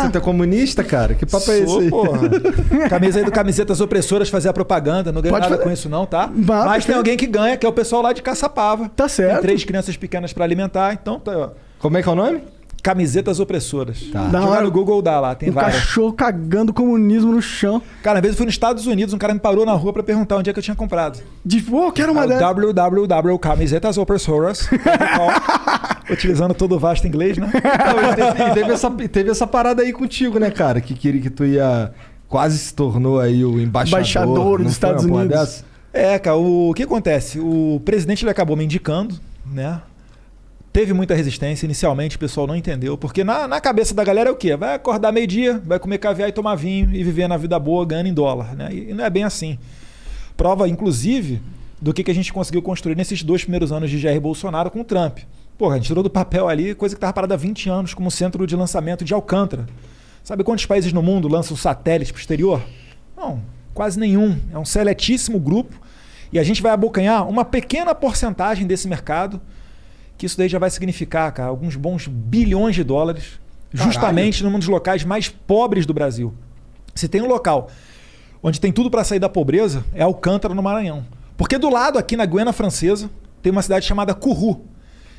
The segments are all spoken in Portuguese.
tu é comunista, cara? Que papo é esse aí? Porra. Camisa aí do Camisetas Opressoras fazer a propaganda. Não ganho nada com isso não, tá? Mas tem alguém que ganha, que é o pessoal lá de Caçapava. Tá certo. Tem 3 crianças pequenas pra alimentar, então tá, ó. Como é que é o nome? Camisetas Opressoras. Tá. Jogar no Google dá lá, tem várias. Cachorro cagando comunismo no chão. Cara, às vezes eu fui nos Estados Unidos, um cara me parou na rua pra perguntar onde é que eu tinha comprado. Pô, quero uma dessas. www.camisetasopressoras. Utilizando todo o vasto inglês, né? E teve essa parada aí contigo, né, cara? Que queria que tu ia... Quase se tornou aí o embaixador dos Estados Unidos. Cara, o que acontece? O presidente ele acabou me indicando, né? Teve muita resistência. Inicialmente o pessoal não entendeu. Porque na cabeça da galera é o quê? Vai acordar meio-dia, vai comer caviar e tomar vinho e viver na vida boa ganhando em dólar, né? E não é bem assim. Prova, inclusive, do que a gente conseguiu construir nesses 2 primeiros anos de Jair Bolsonaro com o Trump. Porra, a gente tirou do papel ali coisa que estava parada há 20 anos como centro de lançamento de Alcântara. Sabe quantos países no mundo lançam satélites para o exterior? Não, quase nenhum. É um seletíssimo grupo. E a gente vai abocanhar uma pequena porcentagem desse mercado, que isso daí já vai significar, cara, alguns bons bilhões de dólares, justamente num dos locais mais pobres do Brasil. Se tem um local onde tem tudo para sair da pobreza, é Alcântara, no Maranhão. Porque do lado, aqui na Guiana Francesa, tem uma cidade chamada Curru.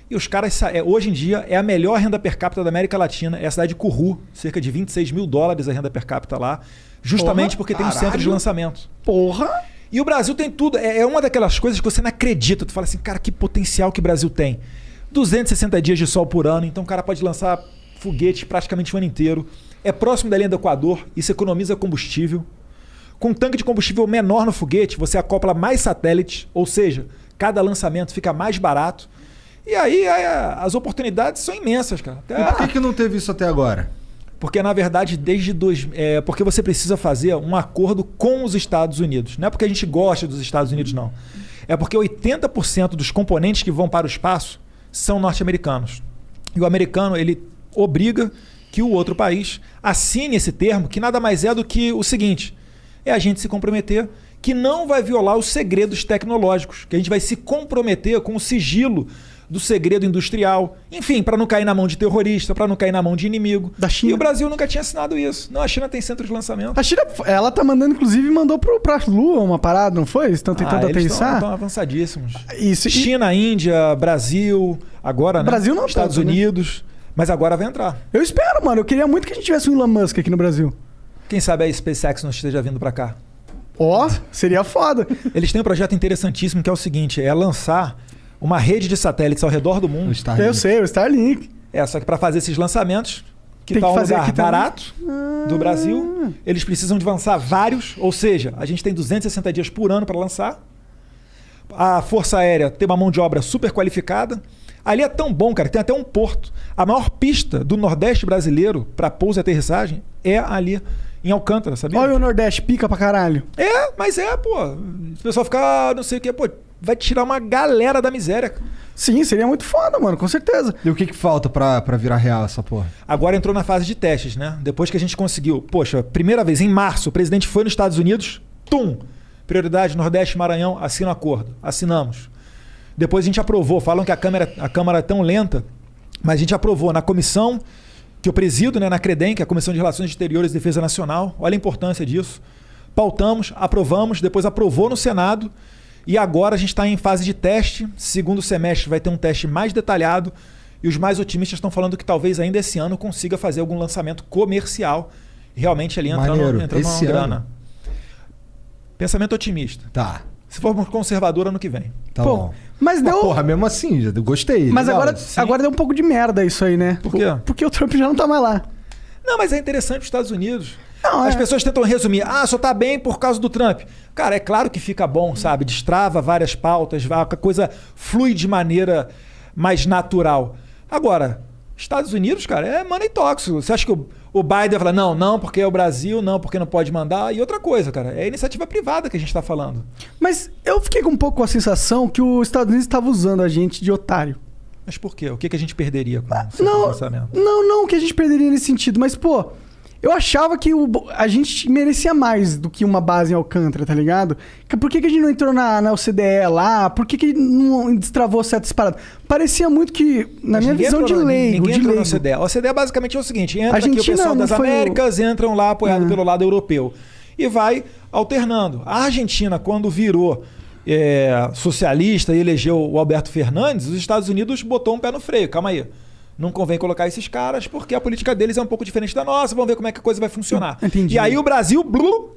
E os caras, hoje em dia, é a melhor renda per capita da América Latina. É a cidade de Curru, cerca de 26 mil dólares a renda per capita lá, justamente porque tem um centro de lançamento. Porra! E o Brasil tem tudo. É uma daquelas coisas que você não acredita. Tu fala assim, cara, que potencial que o Brasil tem. 260 dias de sol por ano, então o cara pode lançar foguete praticamente o ano inteiro. É próximo da linha do Equador, isso economiza combustível. Com um tanque de combustível menor no foguete, você acopla mais satélites, ou seja, cada lançamento fica mais barato. E aí as oportunidades são imensas, cara. E por que não teve isso até agora? Porque, na verdade, porque você precisa fazer um acordo com os Estados Unidos. Não é porque a gente gosta dos Estados Unidos, não. É porque 80% dos componentes que vão para o espaço são norte-americanos. E o americano, ele obriga que o outro país assine esse termo, que nada mais é do que o seguinte: é a gente se comprometer que não vai violar os segredos tecnológicos, que a gente vai se comprometer com o sigilo do segredo industrial, enfim, para não cair na mão de terrorista, para não cair na mão de inimigo. Da China. E o Brasil nunca tinha assinado isso. Não, a China tem centro de lançamento. A China, ela tá mandando, inclusive, mandou pra Lua uma parada, não foi? Estão tentando aterrissar? Estão avançadíssimos. Isso. China, Índia, Brasil, agora, né? Brasil não Estados tanto, Unidos, né? Mas agora vai entrar. Eu espero, mano. Eu queria muito que a gente tivesse um Elon Musk aqui no Brasil. Quem sabe a SpaceX não esteja vindo para cá. Ó, seria foda. Eles têm um projeto interessantíssimo que é o seguinte, é lançar uma rede de satélites ao redor do mundo. Eu sei, o Starlink. Só que para fazer esses lançamentos, que tá um lugar barato do Brasil, eles precisam de lançar vários, ou seja, a gente tem 260 dias por ano para lançar. A Força Aérea tem uma mão de obra super qualificada. Ali é tão bom, cara, que tem até um porto. A maior pista do Nordeste brasileiro para pouso e aterrissagem é ali em Alcântara, sabia? Olha o Nordeste, pica pra caralho. Mas pô. O pessoal fica, não sei o que, pô, vai tirar uma galera da miséria. Sim, seria muito foda, mano, com certeza. E o que falta pra virar real essa porra? Agora entrou na fase de testes, né? Depois que a gente conseguiu, poxa, primeira vez, em março, o presidente foi nos Estados Unidos, prioridade Nordeste, Maranhão, assina o acordo. Assinamos. Depois a gente aprovou, falam que a Câmara é tão lenta, mas a gente aprovou na comissão que eu presido, né, na CREDEM, que é a Comissão de Relações Exteriores e Defesa Nacional. Olha a importância disso. Pautamos, aprovamos, depois aprovou no Senado e agora a gente está em fase de teste. Segundo semestre vai ter um teste mais detalhado e os mais otimistas estão falando que talvez ainda esse ano consiga fazer algum lançamento comercial realmente ali entrando uma grana. Pensamento otimista. Tá. Se formos conservador ano que vem. Tá bom. Mas deu... porra, mesmo assim, eu gostei. Mas agora deu um pouco de merda isso aí, né? Por quê? Porque o Trump já não tá mais lá. Não, mas é interessante os Estados Unidos. Não, As pessoas tentam resumir. Só tá bem por causa do Trump. Cara, é claro que fica bom, sabe? Destrava várias pautas, a coisa flui de maneira mais natural. Agora, Estados Unidos, cara, é money talks. Você acha que o Biden vai falar, não, porque é o Brasil, não, porque não pode mandar. E outra coisa, cara, é a iniciativa privada que a gente tá falando. Mas eu fiquei com um pouco com a sensação que os Estados Unidos estava usando a gente de otário. Mas por quê? O que a gente perderia com o lançamento? Não que a gente perderia nesse sentido, mas, pô, Eu achava que a gente merecia mais do que uma base em Alcântara, tá ligado? Por que a gente não entrou na OCDE lá? Por que não destravou certas paradas? Parecia muito que, na minha visão de leigo... Ninguém entrou na OCDE. A OCDE basicamente é o seguinte, entra aqui o pessoal das Américas, entram lá apoiado pelo lado europeu. E vai alternando. A Argentina, quando virou socialista e elegeu o Alberto Fernandes, os Estados Unidos botou um pé no freio. Calma aí. Não convém colocar esses caras porque a política deles é um pouco diferente da nossa. Vamos ver como é que a coisa vai funcionar. Entendi. E aí o Brasil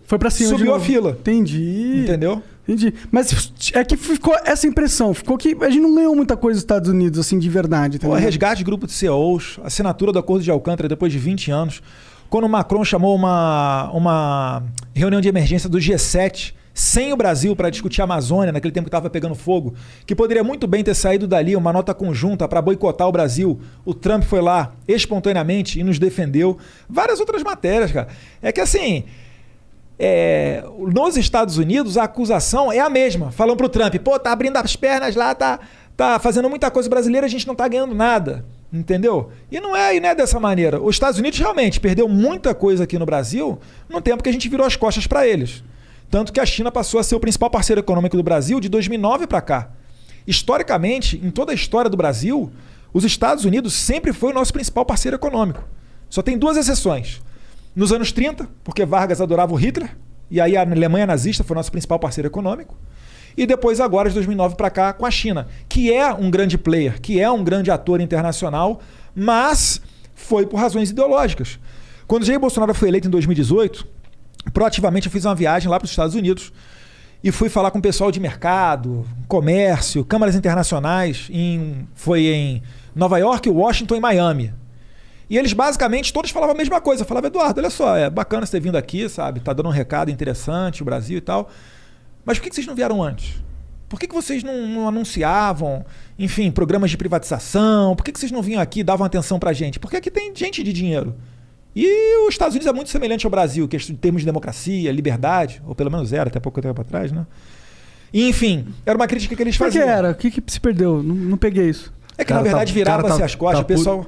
foi pra cima, subiu a fila. Entendi. Entendeu? Entendi. Mas é que ficou essa impressão. Ficou que a gente não ganhou muita coisa dos Estados Unidos, assim, de verdade. Tá, resgate de grupo de CEOs, assinatura do Acordo de Alcântara depois de 20 anos. Quando o Macron chamou uma reunião de emergência do G7 sem o Brasil para discutir a Amazônia, naquele tempo que estava pegando fogo, que poderia muito bem ter saído dali uma nota conjunta para boicotar o Brasil. O Trump foi lá espontaneamente e nos defendeu. Várias outras matérias, cara. É que assim, nos Estados Unidos a acusação é a mesma. Falam pro Trump, tá abrindo as pernas lá, tá fazendo muita coisa brasileira, a gente não tá ganhando nada. Entendeu? E não é dessa maneira. Os Estados Unidos realmente perdeu muita coisa aqui no Brasil no tempo que a gente virou as costas para eles. Tanto que a China passou a ser o principal parceiro econômico do Brasil de 2009 para cá. Historicamente, em toda a história do Brasil, os Estados Unidos sempre foi o nosso principal parceiro econômico. Só tem 2 exceções. Nos anos 30, porque Vargas adorava o Hitler, e aí a Alemanha nazista foi nosso principal parceiro econômico. E depois agora, de 2009 para cá, com a China, que é um grande player, que é um grande ator internacional, mas foi por razões ideológicas. Quando Jair Bolsonaro foi eleito em 2018, proativamente eu fiz uma viagem lá para os Estados Unidos e fui falar com o pessoal de mercado, comércio, câmaras internacionais, foi em Nova York, Washington e Miami. E eles basicamente todos falavam a mesma coisa. Falavam, Eduardo, olha só, é bacana você ter vindo aqui, sabe? Tá dando um recado interessante, o Brasil e tal. Mas por que vocês não vieram antes? Por que vocês não anunciavam, enfim, programas de privatização? Por que vocês não vinham aqui e davam atenção pra gente? Porque aqui tem gente de dinheiro. E os Estados Unidos é muito semelhante ao Brasil, que em termos de democracia, liberdade, ou pelo menos era até pouco tempo atrás, né? E, enfim, era uma crítica que eles faziam. Por que era? O que se perdeu? Não peguei isso. É que, na verdade, virava-se as costas, o pessoal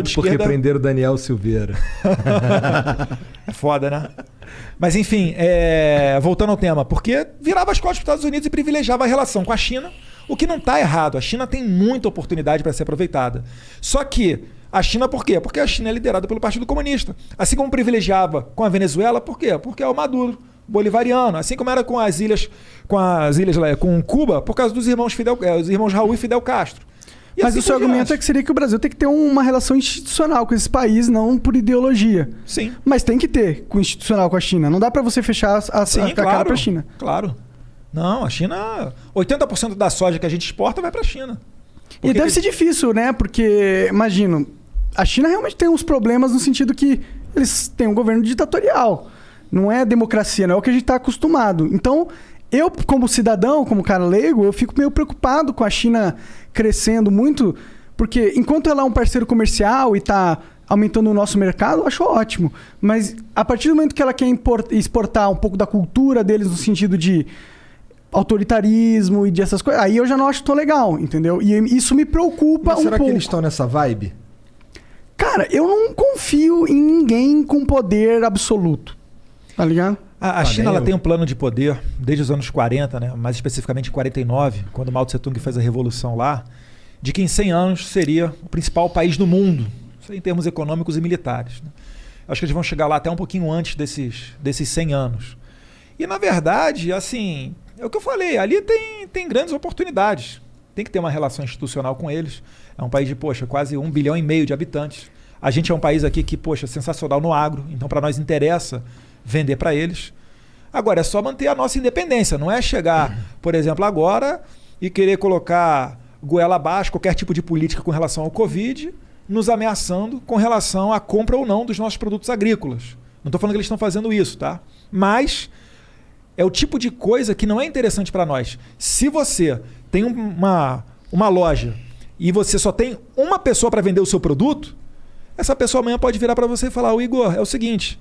de esquerda... porque prenderam o Daniel Silveira. É foda, né? Mas, enfim, voltando ao tema, porque virava as costas para os Estados Unidos e privilegiava a relação com a China, o que não está errado. A China tem muita oportunidade para ser aproveitada. Só que a China, por quê? Porque a China é liderada pelo Partido Comunista. Assim como privilegiava com a Venezuela, por quê? Porque é o Maduro bolivariano. Assim como era com Cuba, por causa dos irmãos os irmãos Raul e Fidel Castro. E mas assim o seu argumento é que seria que o Brasil tem que ter uma relação institucional com esse país, não por ideologia. Sim. Mas tem que ter institucional com a China. Não dá para você fechar a cara para a China. Claro. Não, a China... 80% da soja que a gente exporta vai para a China. E deve ser difícil, né? Porque, imagino, a China realmente tem uns problemas no sentido que eles têm um governo ditatorial. Não é democracia, não é o que a gente está acostumado. Então, eu, como cidadão, como cara leigo, eu fico meio preocupado com a China crescendo muito, porque enquanto ela é um parceiro comercial e está aumentando o nosso mercado, eu acho ótimo. Mas a partir do momento que ela quer exportar um pouco da cultura deles no sentido de autoritarismo e dessas coisas, aí eu já não acho tão legal, entendeu? E isso me preocupa um pouco. Será que eles estão nessa vibe? Cara, eu não confio em ninguém com poder absoluto. Tá ligado? A China ela tem um plano de poder desde os anos 40, né? Mais especificamente em 49, quando Mao Tse-tung fez a revolução lá, de que em 100 anos seria o principal país do mundo, em termos econômicos e militares. Né? Acho que eles vão chegar lá até um pouquinho antes desses 100 anos. E, na verdade, assim, é o que eu falei, ali tem grandes oportunidades. Tem que ter uma relação institucional com eles. É um país de, quase 1,5 bilhão de habitantes. A gente é um país aqui que, sensacional no agro, então para nós interessa vender para eles. Agora, é só manter a nossa independência. Não é chegar, por exemplo, agora e querer colocar goela abaixo qualquer tipo de política com relação ao Covid, nos ameaçando com relação à compra ou não dos nossos produtos agrícolas. Não estou falando que eles estão fazendo isso, tá? Mas é o tipo de coisa que não é interessante para nós. Se você tem uma loja e você só tem uma pessoa para vender o seu produto, essa pessoa amanhã pode virar para você e falar, Igor, é o seguinte...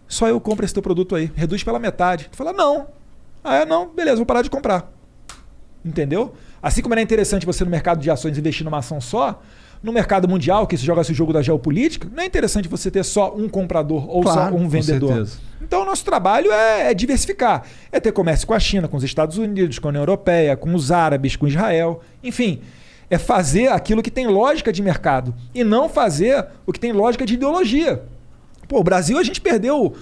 Só eu compro esse teu produto aí. Reduz pela metade. Tu fala, não. Não, beleza, vou parar de comprar. Entendeu? Assim como era interessante você no mercado de ações investir numa ação só, No mercado mundial, que se joga esse jogo da geopolítica, não é interessante você ter só um comprador ou Claro, só um vendedor. com certeza. Então, o nosso trabalho é diversificar. É ter comércio com a China, com os Estados Unidos, com a União Europeia, com os árabes, com Israel. Enfim, é fazer aquilo que tem lógica de mercado e não fazer o que tem lógica de ideologia. Pô, o Brasil, a gente perdeu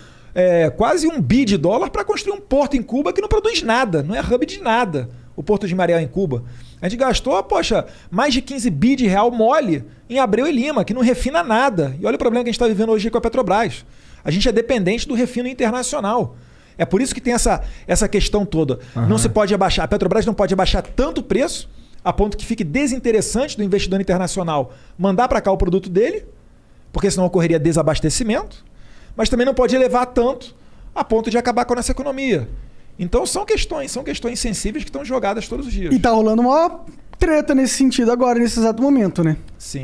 quase $1 bi para construir um porto em Cuba que não produz nada, não é hub de nada. O Porto de Mariel em Cuba. A gente gastou, poxa, mais de 15 bi de real mole em Abreu e Lima, que não refina nada. E olha o problema que a gente está vivendo hoje com a Petrobras. A gente é dependente do refino internacional. É por isso que tem essa questão toda. Não se pode abaixar, a Petrobras não pode abaixar tanto o preço a ponto que fique desinteressante do investidor internacional mandar para cá o produto dele, porque senão ocorreria desabastecimento, mas também não pode elevar tanto a ponto de acabar com a nossa economia. Então são questões sensíveis que estão jogadas todos os dias. E tá rolando uma treta nesse sentido agora, nesse exato momento, né? Sim.